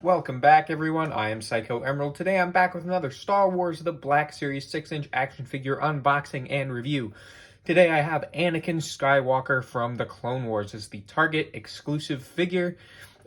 Welcome back, everyone. I am Psycho Emerald. Today I'm back with another Star Wars The Black Series 6-inch action figure unboxing and review. Today I have Anakin Skywalker from the Clone Wars. It's the Target exclusive figure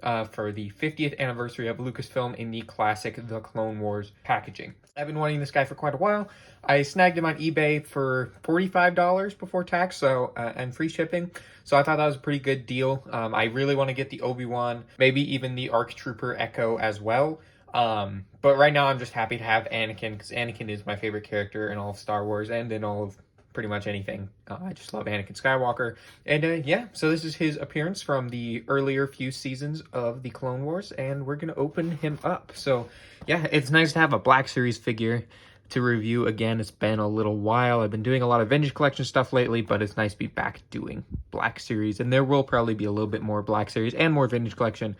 for the 50th anniversary of Lucasfilm in the classic The Clone Wars packaging. I've been wanting this guy for quite a while. I snagged him on eBay for $45 before tax, and free shipping. So I thought that was a pretty good deal. I really want to get the Obi-Wan, maybe even the ARC Trooper Echo as well. But right now I'm just happy to have Anakin, because Anakin is my favorite character in all of Star Wars and in all of pretty much anything. I just love Anakin Skywalker. And yeah, so this is his appearance from the earlier few seasons of the Clone Wars, and we're going to open him up. So yeah, it's nice to have a Black Series figure to review again. It's been a little while. I've been doing a lot of vintage collection stuff lately, but it's nice to be back doing Black Series, and there will probably be a little bit more Black Series and more vintage collection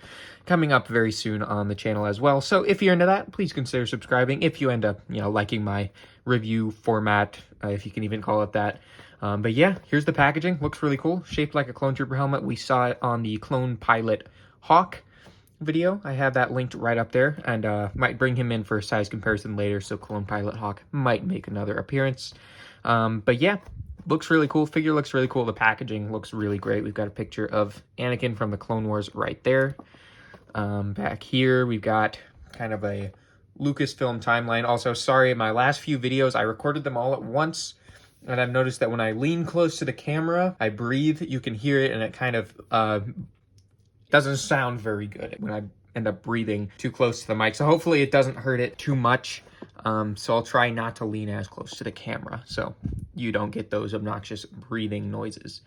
coming up very soon on the channel as well. So if you're into that, please consider subscribing if you end up, liking my review format, if you can even call it that. But yeah, here's the packaging. Looks really cool. Shaped like a Clone Trooper helmet. We saw it on the Clone Pilot Hawk video. I have that linked right up there, and might bring him in for a size comparison later, so Clone Pilot Hawk might make another appearance. But yeah, looks really cool. Figure looks really cool. The packaging looks really great. We've got a picture of Anakin from the Clone Wars right there. Back here, we've got kind of a Lucasfilm timeline. Also, sorry, my last few videos, I recorded them all at once, and I've noticed that when I lean close to the camera, I breathe, you can hear it, and it kind of doesn't sound very good when I end up breathing too close to the mic. So hopefully it doesn't hurt it too much. So I'll try not to lean as close to the camera so you don't get those obnoxious breathing noises.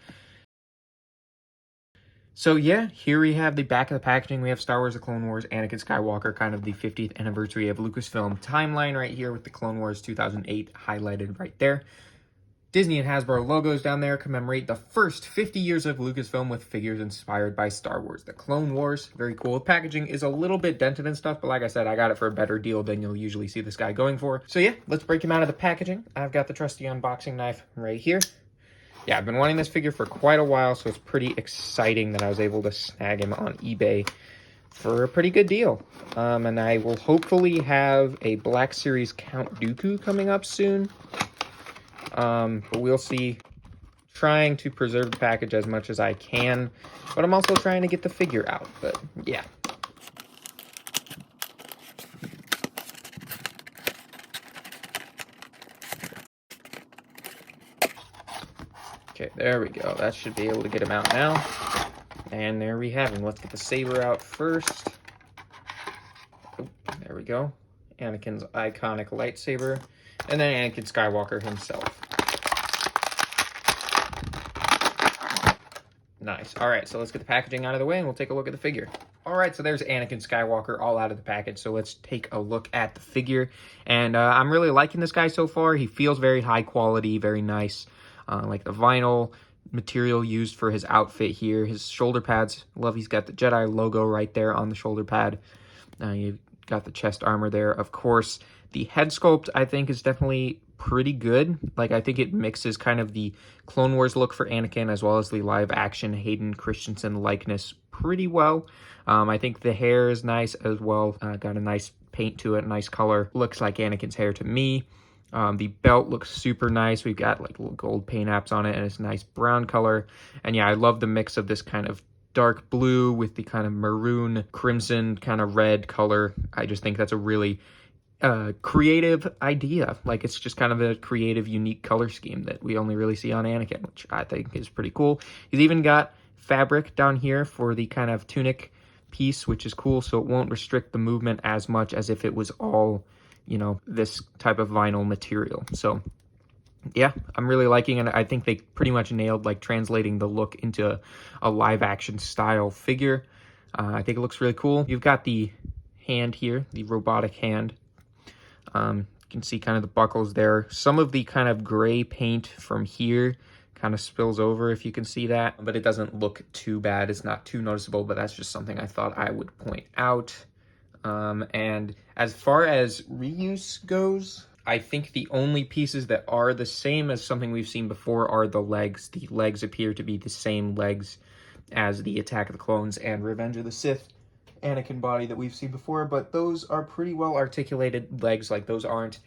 So yeah, here we have the back of the packaging. We have Star Wars The Clone Wars, Anakin Skywalker, kind of the 50th anniversary of Lucasfilm timeline right here with the Clone Wars 2008 highlighted right there. Disney and Hasbro logos down there commemorate the first 50 years of Lucasfilm with figures inspired by Star Wars. The Clone Wars, very cool. The packaging is a little bit dented and stuff, but like I said, I got it for a better deal than you'll usually see this guy going for. So yeah, let's break him out of the packaging. I've got the trusty unboxing knife right here. Yeah, I've been wanting this figure for quite a while, so it's pretty exciting that I was able to snag him on eBay for a pretty good deal. And I will hopefully have a Black Series Count Dooku coming up soon. But we'll see. Trying to preserve the package as much as I can, but I'm also trying to get the figure out. But yeah. Okay, there we go. That should be able to get him out now. And there we have him. Let's get the saber out first. Oh, there we go. Anakin's iconic lightsaber. And then Anakin Skywalker himself. Nice. All right, so let's get the packaging out of the way and we'll take a look at the figure. All right, so there's Anakin Skywalker all out of the package. So let's take a look at the figure. And I'm really liking this guy so far. He feels very high quality, very nice. Like the vinyl material used for his outfit here. His shoulder pads, love he's got the Jedi logo right there on the shoulder pad. You've got the chest armor there. Of course, the head sculpt, I think, is definitely pretty good. Like, I think it mixes kind of the Clone Wars look for Anakin as well as the live action Hayden Christensen likeness pretty well. I think the hair is nice as well. Got a nice paint to it, nice color. Looks like Anakin's hair to me. The belt looks super nice. We've got like little gold paint apps on it and it's a nice brown color. And yeah, I love the mix of this kind of dark blue with the kind of maroon, crimson, kind of red color. I just think that's a really creative idea. Like, it's just kind of a creative, unique color scheme that we only really see on Anakin, which I think is pretty cool. He's even got fabric down here for the kind of tunic piece, which is cool, so it won't restrict the movement as much as if it was all, this type of vinyl material. So yeah, I'm really liking it. I think they pretty much nailed like translating the look into a live action style figure. I think it looks really cool. You've got the hand here, the robotic hand. You can see kind of the buckles there. Some of the kind of gray paint from here kind of spills over, if you can see that, but it doesn't look too bad. It's not too noticeable, but that's just something I thought I would point out. And as far as reuse goes, I think the only pieces that are the same as something we've seen before are the legs. The legs appear to be the same legs as the Attack of the Clones and Revenge of the Sith Anakin body that we've seen before, but those are pretty well articulated legs. Like, those aren't,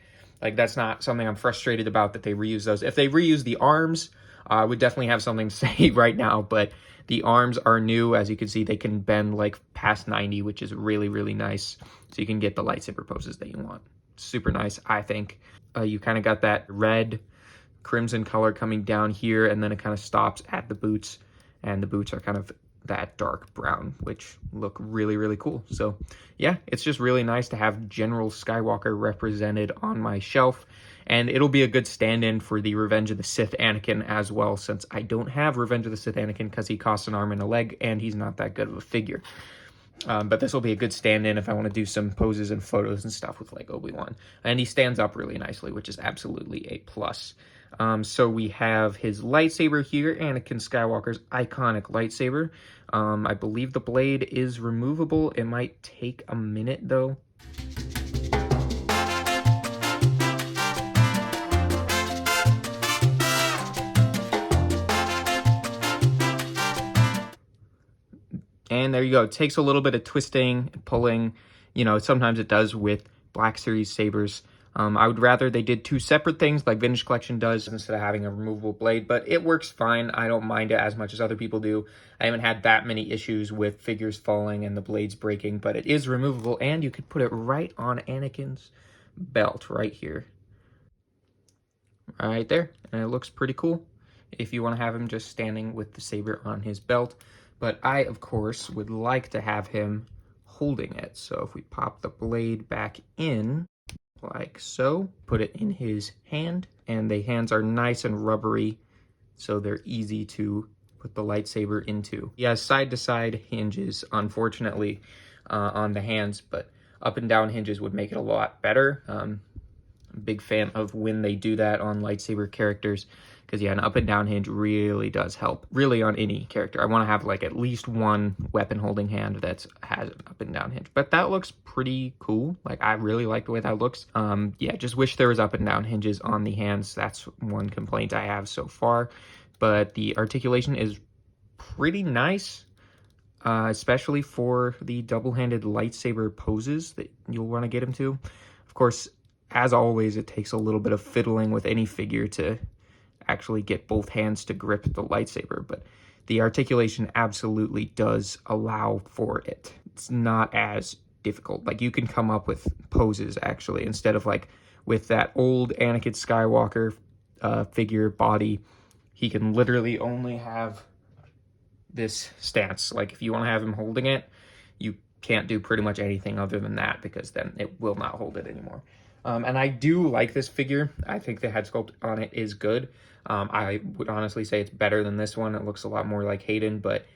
like, that's not something I'm frustrated about that they reuse those. If they reuse the arms, I would definitely have something to say right now, but the arms are new. As you can see, they can bend like past 90, which is really, really nice. So you can get the lightsaber poses that you want. Super nice, I think. You kind of got that red crimson color coming down here, and then it kind of stops at the boots, and the boots are kind of that dark brown, which look really, really cool. So yeah, it's just really nice to have General Skywalker represented on my shelf, and it'll be a good stand-in for the Revenge of the Sith Anakin as well, since I don't have Revenge of the Sith Anakin because he costs an arm and a leg, and he's not that good of a figure. But this will be a good stand-in if I want to do some poses and photos and stuff with like Obi-Wan. And he stands up really nicely, which is absolutely a plus. So we have his lightsaber here, Anakin Skywalker's iconic lightsaber. I believe the blade is removable. It might take a minute though. And there you go. It takes a little bit of twisting, pulling. You know, sometimes it does with Black Series sabers. I would rather they did two separate things like Vintage Collection does instead of having a removable blade, but it works fine. I don't mind it as much as other people do. I haven't had that many issues with figures falling and the blades breaking, but it is removable, and you could put it right on Anakin's belt right here. Right there, and it looks pretty cool if you want to have him just standing with the saber on his belt. But I, of course, would like to have him holding it. So if we pop the blade back in, like so, put it in his hand, and the hands are nice and rubbery, so they're easy to put the lightsaber into. He has side-to-side hinges, unfortunately, on the hands, but up and down hinges would make it a lot better. I'm a big fan of when they do that on lightsaber characters, because yeah, an up and down hinge really does help, really, on any character. I want to have like at least one weapon holding hand that has an up and down hinge. But that looks pretty cool. Like, I really like the way that looks. Yeah, just wish there was up and down hinges on the hands. That's one complaint I have so far. But the articulation is pretty nice, especially for the double-handed lightsaber poses that you'll want to get him to. Of course, as always, it takes a little bit of fiddling with any figure to actually get both hands to grip the lightsaber, but the articulation absolutely does allow for it. It's not as difficult. Like, you can come up with poses, actually, instead of like with that old Anakin Skywalker figure body. He can literally only have this stance. Like, if you want to have him holding it, you can't do pretty much anything other than that, because then it will not hold it anymore. And I do like this figure. I think the head sculpt on it is good. I would honestly say it's better than this one. It looks a lot more like Hayden, but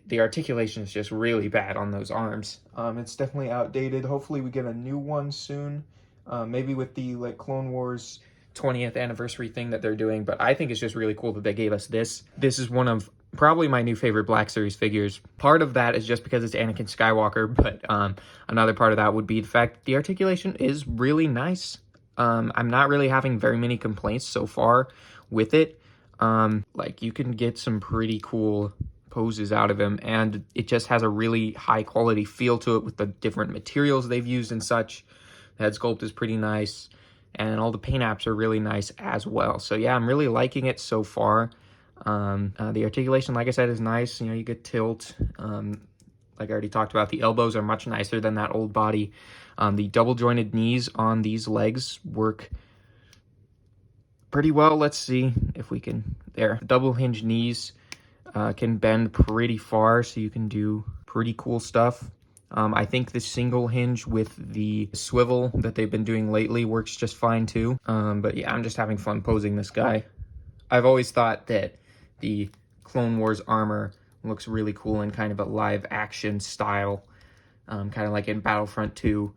the articulation is just really bad on those arms. It's definitely outdated. Hopefully we get a new one soon, maybe with the like Clone Wars 20th anniversary thing that they're doing. But I think it's just really cool that they gave us this. This is one of probably my new favorite Black Series figures. Part of that is just because it's Anakin Skywalker, but another part of that would be the fact the articulation is really nice. I'm not really having very many complaints so far with it. Like, you can get some pretty cool poses out of him, and it just has a really high quality feel to it with the different materials they've used and such. The head sculpt is pretty nice, and all the paint apps are really nice as well. So yeah, I'm really liking it so far. The articulation, like I said, is nice. You know, you get tilt. Like I already talked about, the elbows are much nicer than that old body. The double jointed knees on these legs work pretty well. Let's see if we can, there. Double hinge knees can bend pretty far, so you can do pretty cool stuff. I think the single hinge with the swivel that they've been doing lately works just fine too. But yeah, I'm just having fun posing this guy. I've always thought that the Clone Wars armor looks really cool in kind of a live action style, kind of like in Battlefront 2.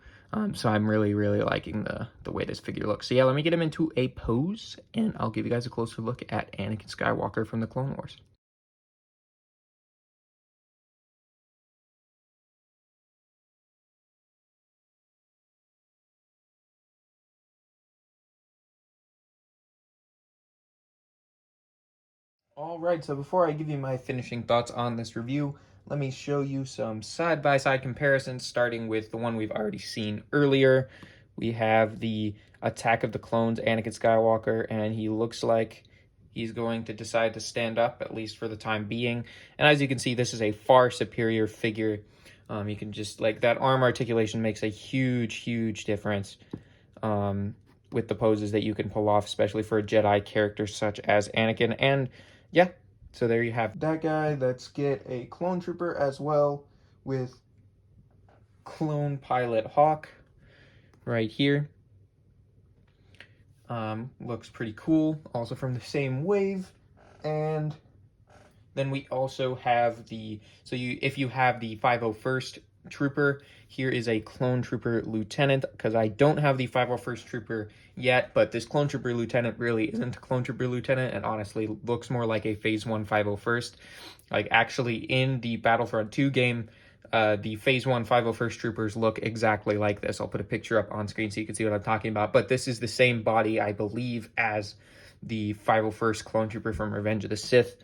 So I'm really, really liking the way this figure looks. So yeah, let me get him into a pose, and I'll give you guys a closer look at Anakin Skywalker from the Clone Wars. All right, so before I give you my finishing thoughts on this review, let me show you some side-by-side comparisons, starting with the one we've already seen earlier. We have the Attack of the Clones Anakin Skywalker, and he looks like he's going to decide to stand up, at least for the time being. And as you can see, this is a far superior figure. You can just, like, that arm articulation makes a huge difference with the poses that you can pull off, especially for a Jedi character such as Anakin. And yeah, so there you have that guy. Let's get a clone trooper as well with clone pilot Hawk right here. Looks pretty cool, also from the same wave. And then we also have the, if you have the 501st Trooper, here is a Clone Trooper Lieutenant, because I don't have the 501st Trooper yet, but this Clone Trooper Lieutenant really isn't a Clone Trooper Lieutenant, and honestly looks more like a Phase 1 501st. Like, actually, in the Battlefront 2 game, the Phase 1 501st Troopers look exactly like this. I'll put a picture up on screen so you can see what I'm talking about, but this is the same body, I believe, as the 501st Clone Trooper from Revenge of the Sith.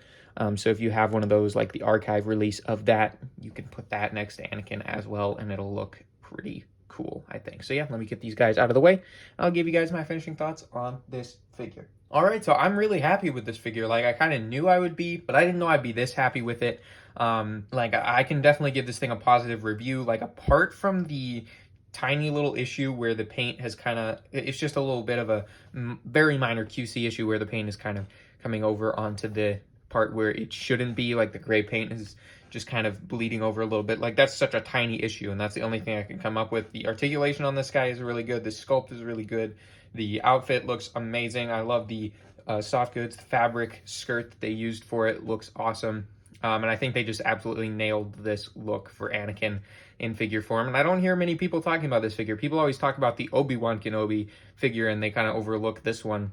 So if you have one of those, like the archive release of that, you can put that next to Anakin as well, and it'll look pretty cool, I think. So yeah, let me get these guys out of the way. I'll give you guys my finishing thoughts on this figure. All right, so I'm really happy with this figure. Like, I kind of knew I would be, but I didn't know I'd be this happy with it. Like, I can definitely give this thing a positive review. Like, apart from the tiny little issue where the paint has kind of, it's just a little bit of a very minor QC issue where the paint is kind of coming over onto the part where it shouldn't be, like the gray paint is just kind of bleeding over a little bit. Like, that's such a tiny issue, and that's the only thing I can come up with. The articulation on this guy is really good. The sculpt is really good. The outfit looks amazing. I love the soft goods, the fabric skirt that they used for it looks awesome. And I think they just absolutely nailed this look for Anakin in figure form. And I don't hear many people talking about this figure. People always talk about the Obi-Wan Kenobi figure, and they kind of overlook this one.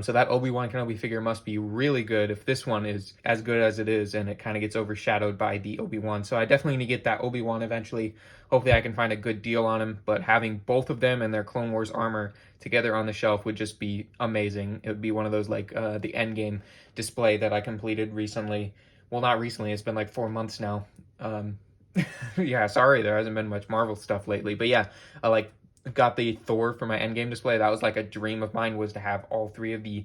So that Obi-Wan Kenobi figure must be really good if this one is as good as it is, and it kind of gets overshadowed by the Obi-Wan. So I definitely need to get that Obi-Wan eventually. Hopefully I can find a good deal on him, but having both of them and their Clone Wars armor together on the shelf would just be amazing. It would be one of those, like, the Endgame display that I completed recently. Well, not recently, it's been like 4 months now. Yeah, sorry, there hasn't been much Marvel stuff lately, but yeah, I like got the Thor for my Endgame display. That was like a dream of mine, was to have all three of the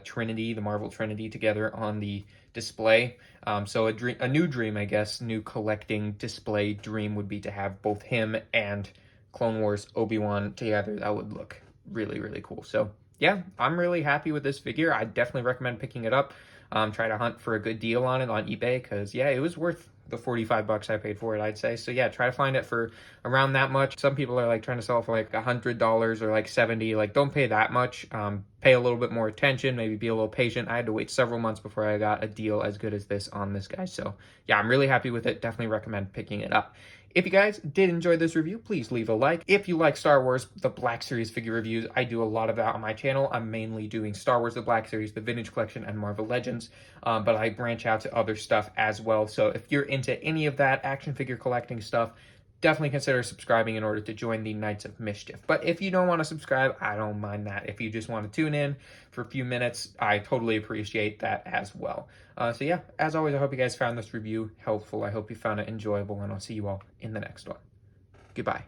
Trinity, the Marvel Trinity, together on the display. So a new dream, I guess, new collecting display dream would be to have both him and Clone Wars Obi-Wan together. That would look really cool. So yeah, I'm really happy with this figure. I definitely recommend picking it up. Try to hunt for a good deal on it on eBay, because yeah, it was worth the 45 bucks I paid for it, I'd say. So yeah, try to find it for around that much. Some people are like trying to sell for like $100 or like 70. Like, don't pay that much. Pay a little bit more attention, maybe be a little patient. I had to wait several months before I got a deal as good as this on this guy. So yeah, I'm really happy with it. Definitely recommend picking it up. If you guys did enjoy this review, please leave a like. If you like Star Wars, the Black Series figure reviews, I do a lot of that on my channel. I'm mainly doing Star Wars, the Black Series, the Vintage Collection, and Marvel Legends, but I branch out to other stuff as well. So if you're into any of that action figure collecting stuff, definitely consider subscribing in order to join the Knights of Mischief. But if you don't want to subscribe, I don't mind that. If you just want to tune in for a few minutes, I totally appreciate that as well. So yeah, as always, I hope you guys found this review helpful. I hope you found it enjoyable, and I'll see you all in the next one. Goodbye.